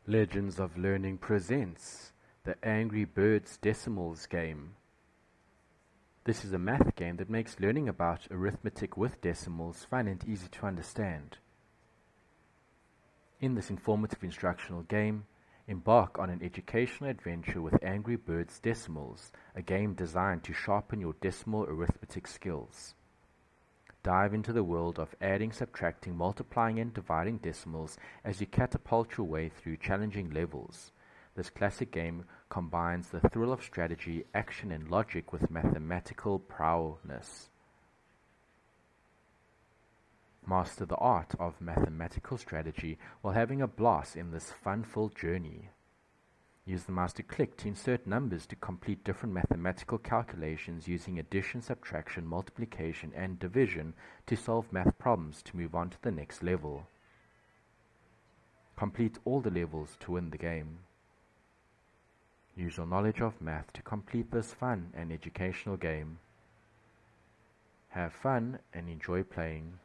Legends of Learning presents the Angry Birds Decimals game. This is a math game that makes learning about arithmetic with decimals fun and easy to understand. In this informative instructional game, embark on an educational adventure with Angry Birds Decimals, a game designed to sharpen your decimal arithmetic skills. Dive into the world of adding, subtracting, multiplying and dividing decimals as you catapult your way through challenging levels. This classic game combines the thrill of strategy, action and logic with mathematical prowess. Master the art of mathematical strategy while having a blast in this fun-filled journey. Use the mouse to click to insert numbers to complete different mathematical calculations using addition, subtraction, multiplication, and division to solve math problems to move on to the next level. Complete all the levels to win the game. Use your knowledge of math to complete this fun and educational game. Have fun and enjoy playing.